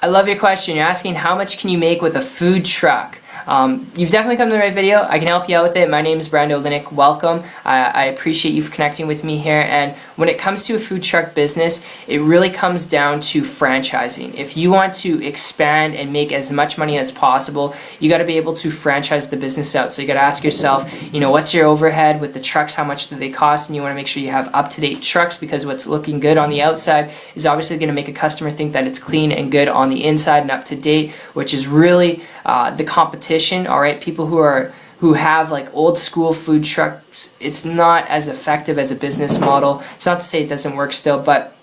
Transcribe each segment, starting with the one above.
I love your question. You're asking how much can you make with a food truck? You've definitely come to the right video. I can help you out with it. My name is Brando Linick. Welcome. I appreciate you for connecting with me here. And when it comes to a food truck business, it really comes down to franchising. If you want to expand and make as much money as possible, you got to be able to franchise the business out. So you got to ask yourself, what's your overhead with the trucks? How much do they cost? And you want to make sure you have up-to-date trucks, because what's looking good on the outside is obviously going to make a customer think that it's clean and good on the inside and up to date, which is really the competition. All right, people who have like old school food trucks, it's not as effective as a business model. It's not to say it doesn't work still, but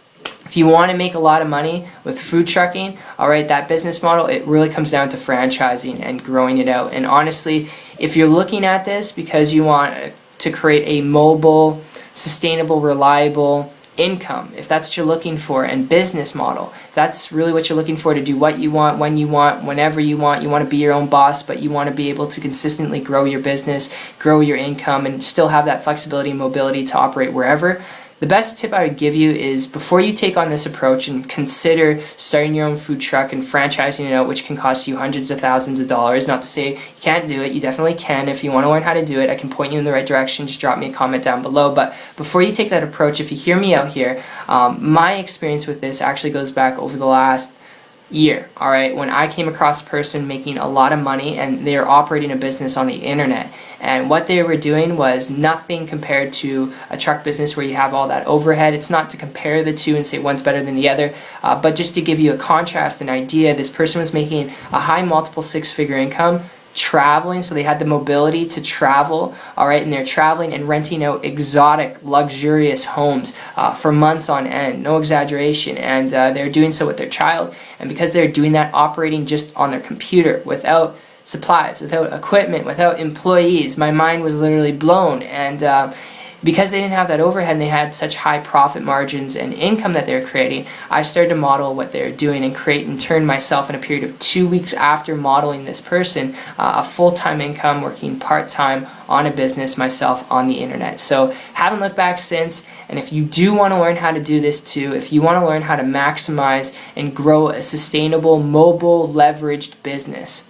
if you want to make a lot of money with food trucking, all right, that business model, it really comes down to franchising and growing it out. And honestly, if you're looking at this because you want to create a mobile, sustainable, reliable income, if that's what you're looking for, and business model, if that's really what you're looking for, to do what you want, when you want, whenever you want to be your own boss, but you want to be able to consistently grow your business, grow your income, and still have that flexibility and mobility to operate wherever, the best tip I would give you is, before you take on this approach and consider starting your own food truck and franchising it out, which can cost you hundreds of thousands of dollars. Not to say you can't do it, you definitely can. If you want to learn how to do it, I can point you in the right direction. Just drop me a comment down below. But before you take that approach, if you hear me out here, my experience with this actually goes back over the last year, all right, when I came across a person making a lot of money and they're operating a business on the internet, and what they were doing was nothing compared to a truck business where you have all that overhead. It's not to compare the two and say one's better than the other, but just to give you a contrast, an idea. This person was making a high multiple six-figure income traveling, so they had the mobility to travel, all right, and they're traveling and renting out exotic, luxurious homes for months on end, no exaggeration, and they're doing so with their child. And because they're doing that, operating just on their computer, without supplies, without equipment, without employees, my mind was literally blown. And because they didn't have that overhead and they had such high profit margins and income that they're creating, I started to model what they're doing and create and turn myself, in a period of 2 weeks after modeling this person, a full-time income, working part-time on a business myself on the internet. So haven't looked back since. And if you do want to learn how to do this too, if you want to learn how to maximize and grow a sustainable, mobile, leveraged business,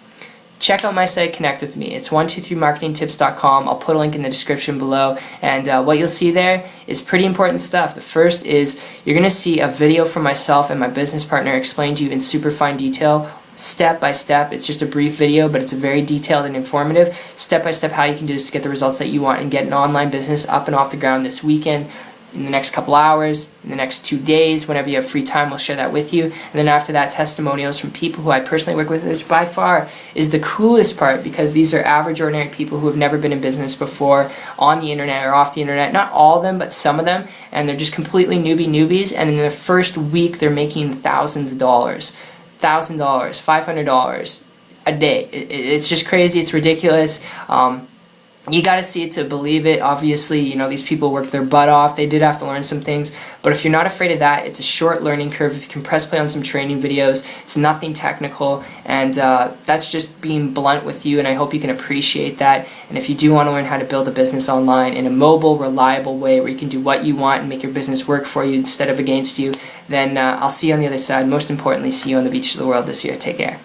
check out my site, connect with me. It's 123marketingtips.com. I'll put a link in the description below, and what you'll see there is pretty important stuff. The first is you're going to see a video from myself and my business partner explain to you in super fine detail, step by step. It's just a brief video, but it's very detailed and informative, step by step, how you can do this to get the results that you want and get an online business up and off the ground this weekend, in the next couple hours, in the next 2 days, whenever you have free time. We'll share that with you. And then after that, testimonials from people who I personally work with, which by far is the coolest part, because these are average, ordinary people who have never been in business before, on the internet or off the internet. Not all of them, but some of them. And they're just completely newbies. And in their first week, they're making thousands of dollars. $1,000, $500 a day. It's just crazy. It's ridiculous. You got to see it to believe it. Obviously, these people worked their butt off. They did have to learn some things. But if you're not afraid of that, it's a short learning curve. If you can press play on some training videos, it's nothing technical. And that's just being blunt with you, and I hope you can appreciate that. And if you do want to learn how to build a business online in a mobile, reliable way where you can do what you want and make your business work for you instead of against you, then I'll see you on the other side. Most importantly, see you on the beaches of the world this year. Take care.